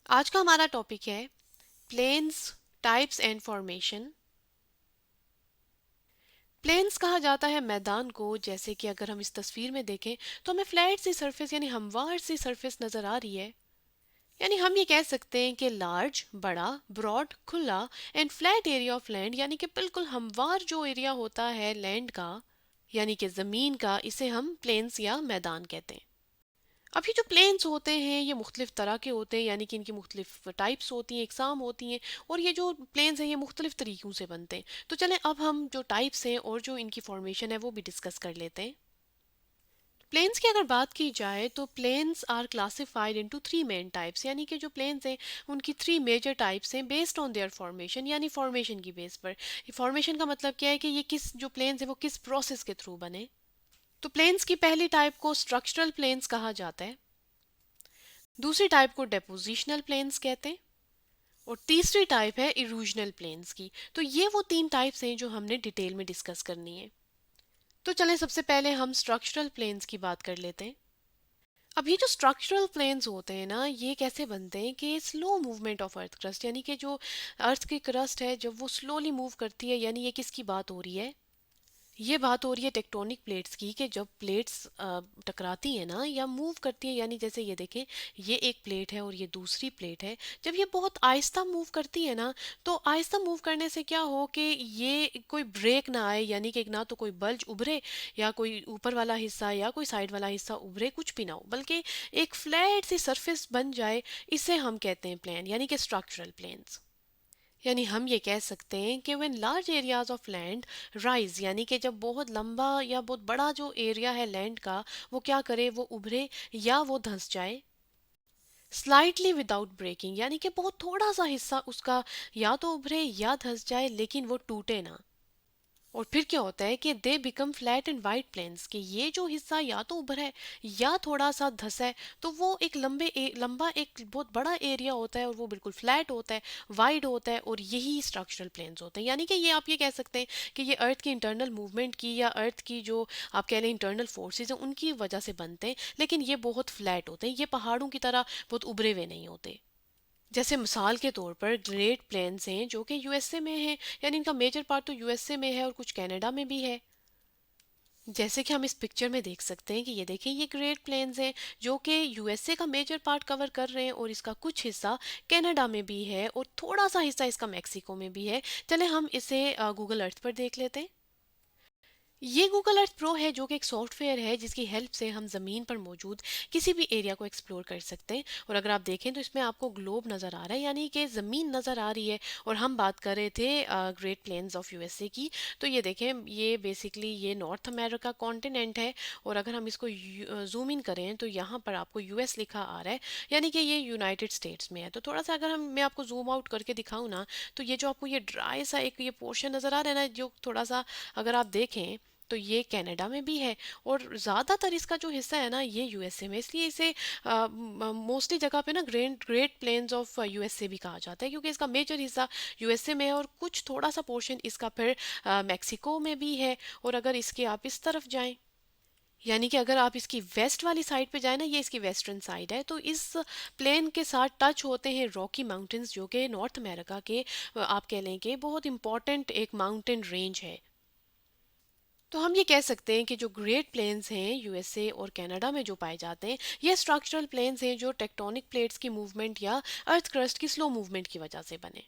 आज का हमारा टॉपिक है plains, types and formation. Plains कहा जाता है मैदान को, जैसे कि अगर हम इस तस्वीर में देखें तो हमें फ्लैट सी सरफेस यानी हमवार सी सरफेस नजर आ रही है। यानी हम ये कह सकते हैं कि लार्ज, बड़ा, ब्रॉड, खुला and flat area of land, यानी कि बिल्कुल हमवार जो एरिया होता है लैंड का, यानी कि जमीन का, इसे हम प्लेन्स या मैदान कहते हैं। अब ये जो प्लेन्स होते हैं ये मुख्तलिफ तरह के होते हैं, यानी कि इनकी मुख्तलिफ टाइप्स होती हैं, एग्जाम होती हैं, और ये जो प्लेन्स हैं ये मुख्तलिफ तरीक़ों से बनते हैं। तो चलें अब हम जो टाइप्स हैं और जो इनकी फॉर्मेशन है वो भी डिस्कस कर लेते हैं। प्लेन्स की अगर बात की जाए तो plains are classified into three main types, यानी कि जो प्लेन्स हैं उनकी थ्री मेजर टाइप्स हैं बेस्ड ऑन देयर फॉर्मेशन, यानी फॉर्मेशन की बेस पर। फॉर्मेशन का मतलब क्या है कि ये किस जो प्लेन्स हैं वो किस प्रोसेस के थ्रू बने। तो प्लेन्स की पहली टाइप को स्ट्रक्चरल प्लेन्स कहा जाता है, दूसरी टाइप को डेपोजिशनल प्लेन्स कहते हैं, और तीसरी टाइप है इरूजनल प्लेन्स की। तो ये वो तीन टाइप्स हैं जो हमने डिटेल में डिस्कस करनी है। तो चलें सबसे पहले हम स्ट्रक्चरल प्लेन्स की बात कर लेते हैं। अब ये जो स्ट्रक्चरल प्लेन्स होते हैं ना, ये कैसे बनते हैं कि slow movement of earth crust, यानी कि जो अर्थ की क्रस्ट है जब वो स्लोली मूव करती है, यानी ये किसकी बात हो रही है? ये बात हो रही है टेक्टोनिक प्लेट्स की, कि जब प्लेट्स टकराती हैं ना या मूव करती हैं, यानी जैसे ये देखें, ये एक प्लेट है और ये दूसरी प्लेट है। जब ये बहुत आहिस्ता मूव करती है ना, तो आहिस्ता मूव करने से क्या हो कि ये कोई ब्रेक ना आए, यानी कि ना तो कोई बल्ज उभरे या कोई ऊपर वाला हिस्सा या कोई साइड वाला हिस्सा उभरे, कुछ भी ना हो, बल्कि एक फ्लैट सी सरफेस बन जाए। इसे हम कहते हैं प्लेन, यानी कि स्ट्रक्चरल प्लेन्स। यानी हम ये कह सकते हैं कि when large areas of land rise, यानी कि जब बहुत लंबा या बहुत बड़ा जो एरिया है लैंड का, वो क्या करे, वो उभरे या वो धंस जाए। स्लाइटली विदाउट ब्रेकिंग, यानी कि बहुत थोड़ा सा हिस्सा उसका या तो उभरे या धंस जाए, लेकिन वो टूटे ना। और फिर क्या होता है कि they become flat and wide plains, कि ये जो हिस्सा या तो उभरा है या थोड़ा सा धंसा है, तो वो एक लंबा एक बहुत बड़ा एरिया होता है और वो बिल्कुल फ्लैट होता है, वाइड होता है, और यही स्ट्रक्चरल प्लेन्स होते हैं। यानी कि ये आप ये कह सकते हैं कि ये अर्थ की इंटरनल मूवमेंट की या अर्थ की जो आप कह लें इंटरनल फोर्सेज हैं उनकी वजह से बनते हैं, लेकिन ये बहुत फ्लैट होते हैं, ये पहाड़ों की तरह बहुत उभरे हुए नहीं होते। जैसे मिसाल के तौर पर ग्रेट प्लेन्स हैं जो कि यूएसए में हैं, यानी इनका मेजर पार्ट तो यूएसए में है और कुछ कनाडा में भी है। जैसे कि हम इस पिक्चर में देख सकते हैं कि ये देखें, ये ग्रेट प्लेन्स हैं जो कि यूएसए का मेजर पार्ट कवर कर रहे हैं, और इसका कुछ हिस्सा कनाडा में भी है और थोड़ा सा हिस्सा इसका मैक्सिको में भी है। चले हम इसे गूगल अर्थ पर देख लेते हैं। ये गूगल अर्थ प्रो है जो कि एक सॉफ्टवेयर है जिसकी हेल्प से हम ज़मीन पर मौजूद किसी भी एरिया को एक्सप्लोर कर सकते हैं। और अगर आप देखें तो इसमें आपको ग्लोब नज़र आ रहा है, यानी कि ज़मीन नज़र आ रही है। और हम बात कर रहे थे ग्रेट प्लेन्स ऑफ यूएसए की। तो ये देखें, ये बेसिकली ये नॉर्थ अमेरिका कॉन्टिनेंट है, और अगर हम इसको जूम इन करें तो यहाँ पर आपको यूएस लिखा आ रहा है, यानी कि ये यूनाइटेड स्टेट्स में है। तो थोड़ा सा अगर हम मैं आपको जूम आउट करके दिखाऊँ ना, तो ये जो आपको ये ड्राई सा एक ये पोर्शन नज़र आ रहा है ना, जो थोड़ा सा अगर आप देखें तो ये कनाडा में भी है, और ज़्यादातर इसका जो हिस्सा है ना ये यूएसए में, इसलिए इसे मोस्टली जगह पे ना great great plains of USA भी कहा जाता है, क्योंकि इसका मेजर हिस्सा यूएसए में है और कुछ थोड़ा सा पोर्शन इसका फिर मैक्सिको में भी है। और अगर इसके आप इस तरफ जाएं, यानी कि अगर आप इसकी वेस्ट वाली साइड पे जाए ना, ये इसकी वेस्टर्न साइड है, तो इस प्लेन के साथ टच होते हैं रॉकी माउंटेन्स, जो कि नॉर्थ अमेरिका के आप कह लें कि बहुत इंपॉर्टेंट एक माउंटेन रेंज है। तो हम ये कह सकते हैं कि जो ग्रेट प्लेन्स हैं यूएसए और कनाडा में जो पाए जाते हैं, ये स्ट्रक्चरल प्लेन्स हैं जो टेक्टोनिक प्लेट्स की मूवमेंट या अर्थ क्रस्ट की स्लो मूवमेंट की वजह से बने।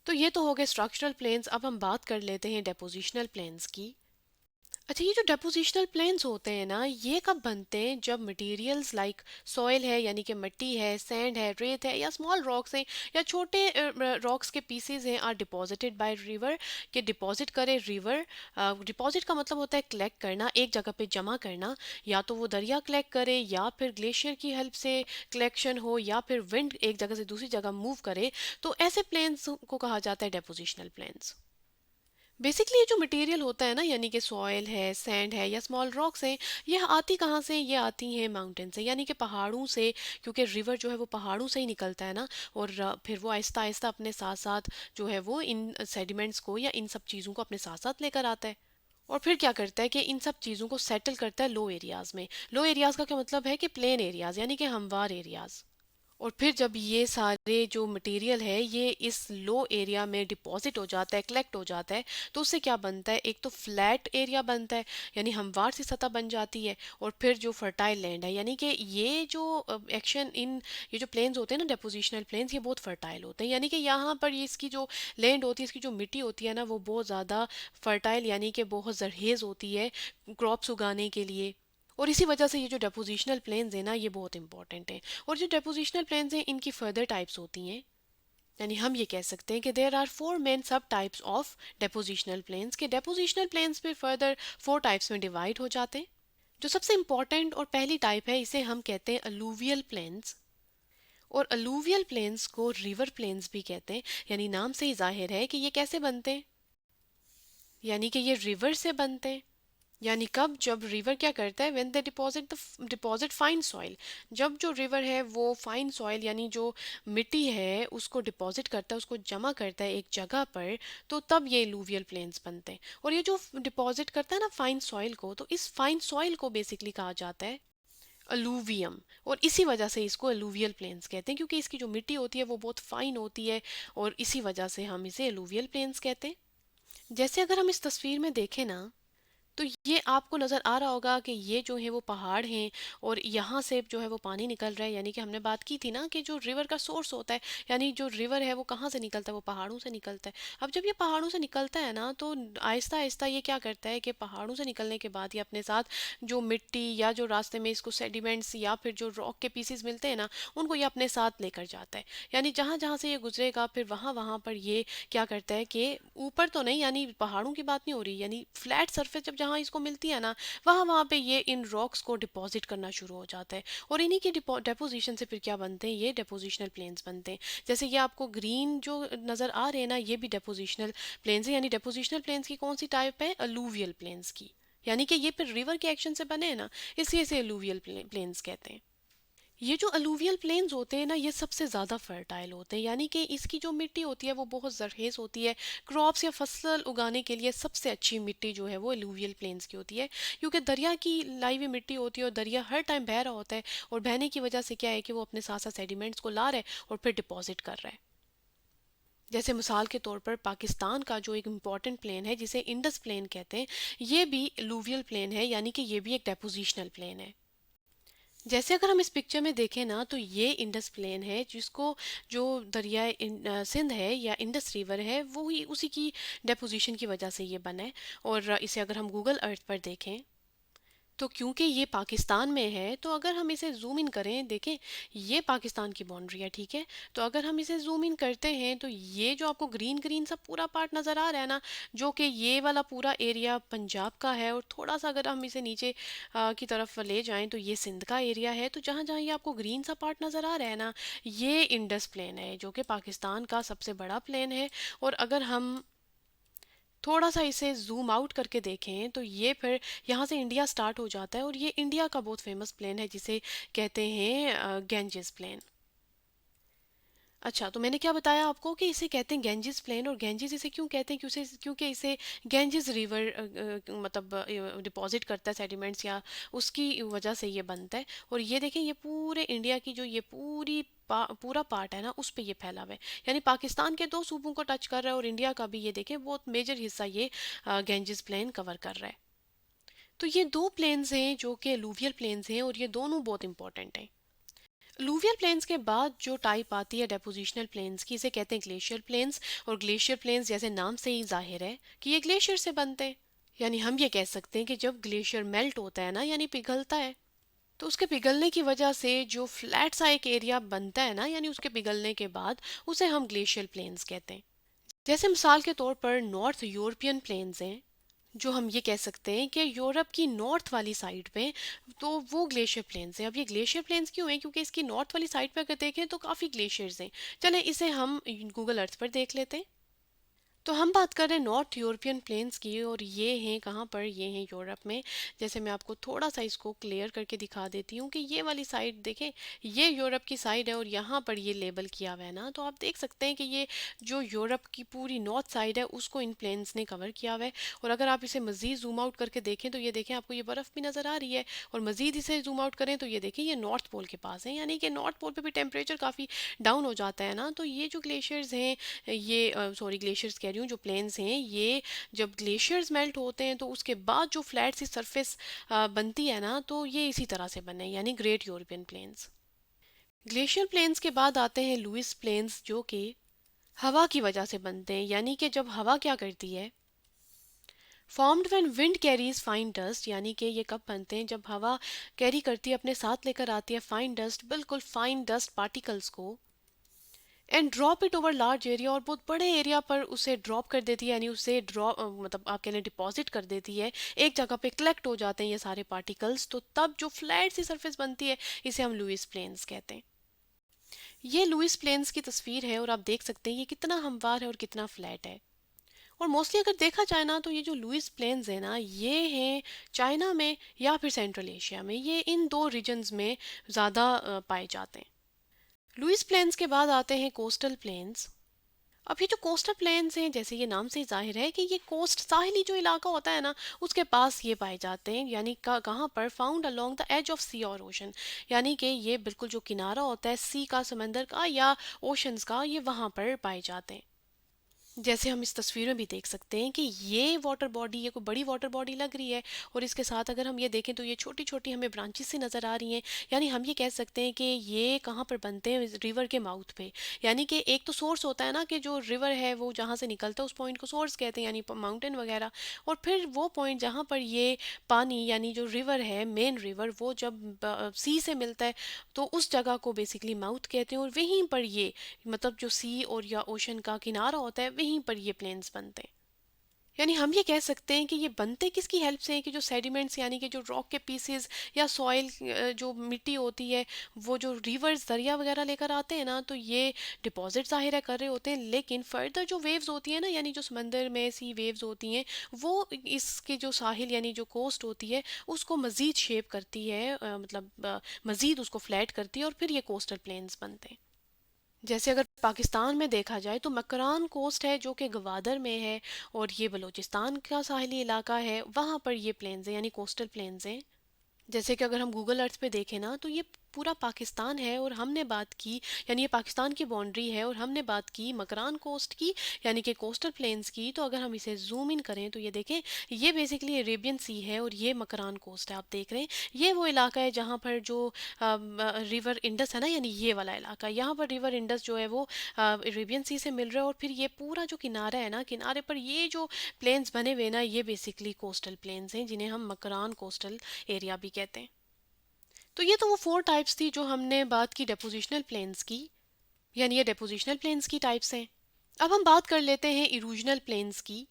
तो ये तो हो गए स्ट्रक्चरल प्लेन्स। अब हम बात कर लेते हैं डेपोजिशनल प्लेन्स की। अच्छा, ये जो डेपोजिशनल प्लेन्स होते हैं ना, ये कब बनते हैं? जब मटेरियल्स लाइक सॉइल है, यानी कि मिट्टी है, सैंड है, रेत है, या स्मॉल रॉक्स हैं, या छोटे रॉक्स के पीसेज हैं, आर डिपॉजिटेड बाय रिवर, के डिपॉजिट करे रिवर। डिपॉजिट का मतलब होता है कलेक्ट करना, एक जगह पे जमा करना, या तो वो दरिया कलेक्ट करे या फिर ग्लेशियर की हेल्प से कलेक्शन हो, या फिर विंड एक जगह से दूसरी जगह मूव करे। तो ऐसे प्लेन्स को कहा जाता है डेपोजिशनल प्लेन्स। बेसिकली ये जो मटेरियल होता है ना, यानी कि सॉइल है, सैंड है, या स्मॉल रॉक्स हैं, ये आती कहाँ से? ये आती हैं माउंटेन से, यानी कि पहाड़ों से, क्योंकि रिवर जो है वो पहाड़ों से ही निकलता है ना। और फिर वो आहिस्ता आहिस्ता अपने साथ साथ जो है वो इन सेडिमेंट्स को या इन सब चीज़ों को अपने साथ साथ लेकर आता है। और फिर क्या करता है कि इन सब चीज़ों को सेटल करता है लो एरियाज़ में। लो एरियाज़ का क्या मतलब है? कि प्लेन एरियाज़, यानी कि हमवार एरियाज़। और फिर जब ये सारे जो मटेरियल है ये इस लो एरिया में डिपॉजिट हो जाता है, कलेक्ट हो जाता है, तो उससे क्या बनता है, एक तो फ्लैट एरिया बनता है यानी हमवार सी सतह बन जाती है, और फिर जो फर्टाइल लैंड है, यानी कि ये जो एक्शन इन ये जो प्लेन्स होते हैं ना, डेपोजिशनल प्लेन्स, ये बहुत फर्टाइल होते हैं, यानी कि यहाँ पर ये इसकी जो लैंड होती है, इसकी जो मिट्टी होती है ना, वो बहुत ज़्यादा फर्टाइल यानी कि बहुत जरखेज़ होती है क्रॉप्स उगाने के लिए। और इसी वजह से ये जो डेपोजिशनल प्लेन्स है ना, ये बहुत इंपॉर्टेंट है। और जो डेपोजिशनल प्लेन्स हैं इनकी फर्दर टाइप्स होती हैं, यानी हम ये कह सकते हैं कि देयर आर फोर मेन सब टाइप्स ऑफ डेपोजिशनल प्लेन्स, के डेपोजिशनल प्लेन्स फिर फर्दर फोर टाइप्स में डिवाइड हो जाते हैं। जो सबसे इंपॉर्टेंट और पहली टाइप है, इसे हम कहते हैं अलूवियल प्लेन्स। और अलूवियल प्लेन्स को रिवर प्लेन्स भी कहते हैं, यानी नाम से ही जाहिर है कि ये कैसे बनते हैं, यानी कि ये रिवर से बनते हैं। यानी कब, जब रिवर क्या करता है, when they deposit fine soil, जब जो रिवर है वो फाइन सॉइल यानी जो मिट्टी है उसको डिपॉजिट करता है, उसको जमा करता है एक जगह पर, तो तब ये लूवियल प्लेन्स बनते हैं। और ये जो डिपॉजिट करता है ना फाइन सॉइल को, तो इस फाइन सॉइल को बेसिकली कहा जाता है अलूवियम। और इसी वजह से इसको अलूवियल प्लेन्स कहते हैं, क्योंकि इसकी जो मिट्टी होती है वो बहुत फाइन होती है, और इसी वजह से हम इसे अलूवियल प्लेन्स कहते हैं। जैसे अगर हम इस तस्वीर में देखें ना, तो ये आपको नज़र आ रहा होगा कि ये जो है वो पहाड़ हैं, और यहाँ से जो है वो पानी निकल रहा है, यानी कि हमने बात की थी ना कि जो रिवर का सोर्स होता है, यानी जो रिवर है वो कहाँ से निकलता है, वो पहाड़ों से निकलता है। अब जब ये पहाड़ों से निकलता है ना, तो आहिस्ता आहिस्ता ये क्या करता है कि पहाड़ों से निकलने के बाद ये अपने साथ जो मिट्टी या जो रास्ते में इसको सेडिमेंट्स या फिर जो रॉक के पीसेस मिलते हैं ना, उनको ये अपने साथ लेकर जाता है। यानी जहाँ जहाँ से ये गुजरेगा फिर वहाँ वहाँ पर ये क्या करता है कि ऊपर तो नहीं, यानी पहाड़ों की बात नहीं हो रही, यानी फ्लैट सरफेस जब जहाँ इसको मिलती है ना, वहाँ वहाँ पे ये इन रॉक्स को डिपॉजिट करना शुरू हो जाता है। और इन्हीं की डिपोजिशन से फिर क्या बनते हैं, ये डेपोजिशनल प्लेन्स बनते हैं। जैसे ये आपको ग्रीन जो नज़र आ रहे हैं ना, ये भी डेपोजिशनल प्लेन्स है, यानी डेपोजिशनल प्लेन्स की कौन सी टाइप है, अलूवियल प्लेन्स की, यानी कि ये फिर रिवर के एक्शन से बने हैं ना, इसलिए इसे अलूवियल प्लेन्स कहते हैं। ये जो अलूवियल प्लेन्स होते हैं ना, ये सबसे ज़्यादा फर्टाइल होते हैं, यानी कि इसकी जो मिट्टी होती है वो बहुत जरखेज़ होती है। क्रॉप्स या फसल उगाने के लिए सबसे अच्छी मिट्टी जो है वो अलूवियल प्लेन्स की होती है, क्योंकि दरिया की लाई हुई मिट्टी होती है, और दरिया हर टाइम बह रहा होता है, और बहने की वजह से क्या है कि वो अपने साथ साथ सेडिमेंट्स को ला रहा है और फिर डिपॉजिट कर रहा है। जैसे मिसाल के तौर पर पाकिस्तान का जो एक इम्पॉर्टेंट प्लेन है जिसे इंडस प्लेन कहते हैं, ये भी अलूवियल प्लेन है, यानी कि ये भी एक डेपोजिशनल प्लेन है। जैसे अगर हम इस पिक्चर में देखें ना, तो ये इंडस प्लेन है जिसको जो दरियाए सिंध है या इंडस रिवर है वो ही उसी की डेपोजिशन की वजह से ये बना है। और इसे अगर हम गूगल अर्थ पर देखें, तो क्योंकि ये पाकिस्तान में है, तो अगर हम इसे जूम इन करें, देखें ये पाकिस्तान की बाउंड्री है, ठीक है। तो अगर हम इसे जूम इन करते हैं, तो ये जो आपको ग्रीन ग्रीन सा पूरा पार्ट नज़र आ रहा है ना, जो कि ये वाला पूरा एरिया पंजाब का है, और थोड़ा सा अगर हम इसे नीचे की तरफ ले जाएं, तो ये सिंध का एरिया है। तो जहाँ जहाँ ये आपको ग्रीन सा पार्ट नज़र आ रहा है ना, ये इंडस प्लेन है, जो कि पाकिस्तान का सबसे बड़ा प्लेन है। और अगर हम थोड़ा सा इसे जूम आउट करके देखें, तो ये फिर यहाँ से इंडिया स्टार्ट हो जाता है, और ये इंडिया का बहुत फेमस प्लेन है जिसे कहते हैं गेंजिस प्लेन। अच्छा, तो मैंने क्या बताया आपको कि इसे कहते हैं गेंजिस प्लेन, और गेंजिस इसे क्यों कहते हैं, क्योंकि इसे गेंजिस रिवर मतलब डिपॉजिट करता है सेडिमेंट्स, या उसकी वजह से ये बनता है। और ये देखें, ये पूरे इंडिया की जो ये पूरा पार्ट है ना, उस पे ये फैला हुआ है, यानी पाकिस्तान के दो सूबों को टच कर रहा है, और इंडिया का भी ये देखें बहुत मेजर हिस्सा ये गेंजिस प्लेन कवर कर रहा है। तो ये दो प्लेन्स हैं जो कि अलूवियल प्लेन्स हैं, और ये दोनों बहुत इंपॉर्टेंट हैं। अलूवियल प्लेन्स के बाद जो टाइप आती है डेपोजिशनल प्लेन्स की, इसे कहते हैं ग्लेशियर प्लेन्स। और ग्लेशियर प्लेन्स जैसे नाम से ही जाहिर है कि ये ग्लेशियर से बनते हैं, यानी हम ये कह सकते हैं कि जब ग्लेशियर मेल्ट होता है ना, यानी पिघलता है, तो उसके पिघलने की वजह से जो फ्लैट सा एक एरिया बनता है ना, यानी उसके पिघलने के बाद, उसे हम ग्लेशियल प्लेन्स कहते हैं। जैसे मिसाल के तौर पर नॉर्थ यूरोपियन प्लेन्स हैं, जो हम ये कह सकते हैं कि यूरोप की नॉर्थ वाली साइड पे, तो वो ग्लेशियर प्लेन्स हैं। अब ये ग्लेशियर प्लेन्स क्यों हैं, क्योंकि इसकी नॉर्थ वाली साइड पे अगर देखें तो काफ़ी ग्लेशियर्स हैं। चलें इसे हम गूगल अर्थ पर देख लेते हैं। तो हम बात कर रहे हैं नॉर्थ यूरोपियन प्लेन्स की, और ये हैं कहाँ पर, ये हैं यूरोप में। जैसे मैं आपको थोड़ा सा इसको क्लियर करके दिखा देती हूँ कि ये वाली साइड देखें, ये यूरोप की साइड है और यहाँ पर ये लेबल किया हुआ है ना, तो आप देख सकते हैं कि ये जो यूरोप की पूरी नॉर्थ साइड है उसको इन प्लेन्स ने कवर किया हुआ है। और अगर आप इसे मज़ीद जूम आउट करके देखें तो ये देखें आपको ये बर्फ़ भी नज़र आ रही है, और मज़ीद इसे जूम आउट करें तो ये देखें ये नॉर्थ पोल के पास है, यानी कि नॉर्थ पोल पे भी टेम्परेचर काफ़ी डाउन हो जाता है ना। तो ये जो ग्लेशियर्स हैं, ये सॉरी ग्लेशियर्स कह रही हूँ, जो प्लेन्स हैं, ये जब ग्लेशियर्स मेल्ट होते हैं तो उसके बाद जो फ्लैट सी सरफेस बनती है ना, तो ये इसी तरह से बने, यानी great European plains. Glacier plains के बाद आते हैं लुइस प्लेन्स, जो कि हवा की वजह से बनते हैं, यानी कि जब हवा क्या करती है, formed when wind carries fine dust, यानी कि ये कब बनते हैं, जब हवा कैरी करती है, अपने साथ लेकर आती है फाइन डस्ट, बिल्कुल फाइन डस्ट पार्टिकल्स को, and drop it over large area, और बहुत बड़े एरिया पर उसे ड्रॉप कर देती है, यानी उसे ड्रॉप मतलब आप कह लें डिपॉजिट कर देती है, एक जगह पे कलेक्ट हो जाते हैं ये सारे पार्टिकल्स, तो तब जो फ्लैट सी सरफेस बनती है इसे हम लुइस प्लेन्स कहते हैं। ये लुइस प्लेन्स की तस्वीर है और आप देख सकते हैं ये कितना हमवार है और कितना फ्लैट है। और मोस्टली अगर देखा जाए ना, तो ये जो लुइस प्लेन्स है ना, ये हैं चाइना में या फिर सेंट्रल एशिया में, ये इन दो रीजन्स में ज़्यादा पाए जाते हैं। लुइस प्लेन्स के बाद आते हैं कोस्टल प्लेन्स। अब ये जो कोस्टल प्लेन्स हैं, जैसे ये नाम से ही जाहिर है कि ये कोस्ट साहिली जो इलाका होता है ना, उसके पास ये पाए जाते हैं, यानी कहाँ पर, found along the edge of sea और ओशन, यानी कि ये बिल्कुल जो किनारा होता है सी का, समंदर का या ओशंस का, ये वहाँ पर पाए जाते हैं। जैसे हम इस तस्वीर में भी देख सकते हैं कि ये वाटर बॉडी, ये कोई बड़ी वाटर बॉडी लग रही है, और इसके साथ अगर हम ये देखें तो ये छोटी छोटी हमें ब्रांचेस से नज़र आ रही हैं, यानी हम ये कह सकते हैं कि ये कहाँ पर बनते हैं, रिवर के माउथ पे, यानी कि एक तो सोर्स होता है ना, कि जो रिवर है वो जहाँ से निकलता है उस पॉइंट को सोर्स कहते हैं, यानी माउंटेन वगैरह, और फिर वो पॉइंट जहाँ पर ये पानी, यानी जो रिवर है, मेन रिवर, वो जब सी से मिलता है तो उस जगह को बेसिकली माउथ कहते हैं, और वहीं पर ये, मतलब जो सी और या ओशन का किनारा होता है, वहीं पर ये प्लेन्स बनते हैं। यानी हम ये कह सकते हैं कि ये बनते किसकी हेल्प से हैं, कि जो सेडिमेंट्स, यानी कि जो रॉक के पीसेस या सॉइल, जो मिट्टी होती है, वो जो रिवर्स, दरिया वगैरह लेकर आते हैं ना, तो ये डिपॉजिट ज़ाहिर है कर रहे होते हैं, लेकिन फर्दर जो वेव्स होती हैं ना, यानी जो समंदर में सी वेव्स होती हैं, वो इसके जो साहिल, यानी जो कोस्ट होती है, उसको मज़ीद शेप करती है, मतलब मज़ीद उसको फ्लैट करती है, और फिर ये कोस्टल प्लेन्स बनते हैं। जैसे अगर पाकिस्तान में देखा जाए तो मकरान कोस्ट है, जो कि गवादर में है, और ये बलूचिस्तान का साहिली इलाका है, वहाँ पर ये प्लेन्स हैं, यानी कोस्टल प्लेन्स हैं। जैसे कि अगर हम गूगल अर्थ पे देखें ना, तो ये पूरा पाकिस्तान है, और हमने बात की, यानी ये पाकिस्तान की बाउंड्री है, और हमने बात की मकरान कोस्ट की, यानी कि कोस्टल प्लेन्स की। तो अगर हम इसे जूम इन करें तो ये देखें, ये बेसिकली अरेबियन सी है, और ये मकरान कोस्ट है। आप देख रहे हैं ये वो इलाका है जहाँ पर जो रिवर इंडस है ना, यानी ये वाला इलाका, यहाँ पर रिवर इंडस जो है वो अरेबियन सी से मिल रहा है, और फिर ये पूरा जो किनारा है ना, किनारे पर ये जो प्लेन्स बने हुए ना, ये बेसिकली कोस्टल प्लेन्स हैं, जिन्हें हम मकरान कोस्टल एरिया भी कहते हैं। तो ये तो वो 4 टाइप्स थी जो हमने बात की डेपोजिशनल प्लेन्स की, यानी ये डेपोजिशनल प्लेन्स की टाइप्स हैं। अब हम बात कर लेते हैं इरूजनल प्लेन्स की।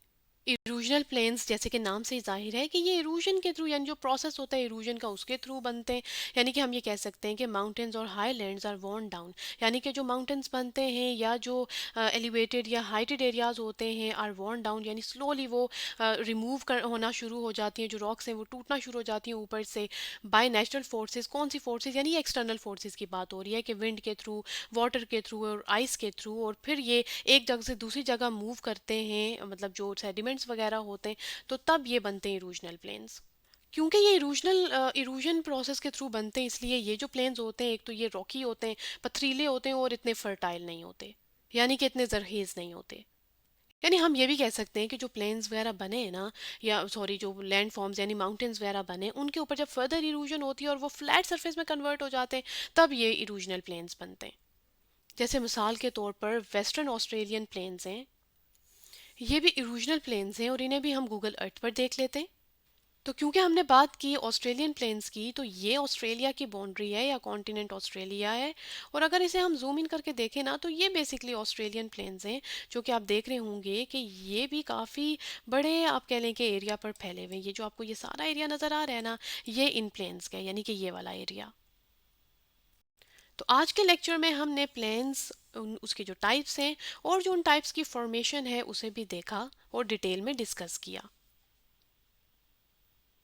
इरूजनल प्लेन्स, जैसे कि नाम से ही जाहिर है कि ये इरूजन के थ्रू, यानी जो प्रोसेस होता है इरूजन का, उसके थ्रू बनते हैं। यानी कि हम ये कह सकते हैं कि माउंटेन्स और हाईलैंड्स आर worn डाउन, यानी कि जो माउंटेन्स बनते हैं या जो एलिवेटेड या हाइटेड एरियाज होते हैं, आर worn डाउन, यानी स्लोली वो रिमूव कर होना शुरू हो जाती हैं, जो रॉक्स हैं वो टूटना शुरू हो जाती हैं ऊपर से, बाय नेचुरल फोर्सेस। कौन सी फोर्सेस, यानी एक्सटर्नल फोर्सेस की बात हो रही है, कि विंड के थ्रू, वाटर के थ्रू और आइस के थ्रू, और फिर ये एक जगह से दूसरी जगह मूव करते हैं, मतलब जो सेडिमेंट्स वगैरह होते हैं, तो तब ये बनते हैं इरूजनल प्लेन्स। क्योंकि ये इरूजनल इरूजन प्रोसेस के थ्रू बनते हैं, इसलिए ये जो प्लेन्स होते हैं, एक तो ये रॉकी होते हैं, पथरीले होते हैं, और इतने फर्टाइल नहीं होते, यानी कि इतने जरखेज नहीं होते। यानी हम ये भी कह सकते हैं कि जो प्लेन्स वगैरह बने हैं ना, या सॉरी जो लैंड फॉर्म्स यानी माउंटेन्स वगैरह बने, उनके ऊपर जब फर्दर इरूजन होती है और वो फ्लैट सरफेस में कन्वर्ट हो जाते हैं, तब ये इरूजनल प्लेन्स बनते हैं। जैसे मिसाल के तौर पर वेस्टर्न ऑस्ट्रेलियन प्लेन्स हैं, ये भी इरूजनल प्लेन्स हैं, और इन्हें भी हम गूगल अर्थ पर देख लेते हैं। तो क्योंकि हमने बात की ऑस्ट्रेलियन प्लेन्स की, तो ये ऑस्ट्रेलिया की बाउंड्री है, या कॉन्टिनेंट ऑस्ट्रेलिया है, और अगर इसे हम जूम इन करके देखें ना, तो ये बेसिकली ऑस्ट्रेलियन प्लेन्स हैं, जो कि आप देख रहे होंगे कि ये भी काफ़ी बड़े, आप कह लें कि एरिया पर फैले हुए हैं। ये जो आपको ये सारा एरिया नज़र आ रहा है ना, ये इन प्लेन्स का है, यानी कि ये वाला एरिया। तो आज के लेक्चर में हमने प्लेन्स उसके जो टाइप्स हैं और जो उन टाइप्स की फॉर्मेशन है उसे भी देखा और डिटेल में डिस्कस किया।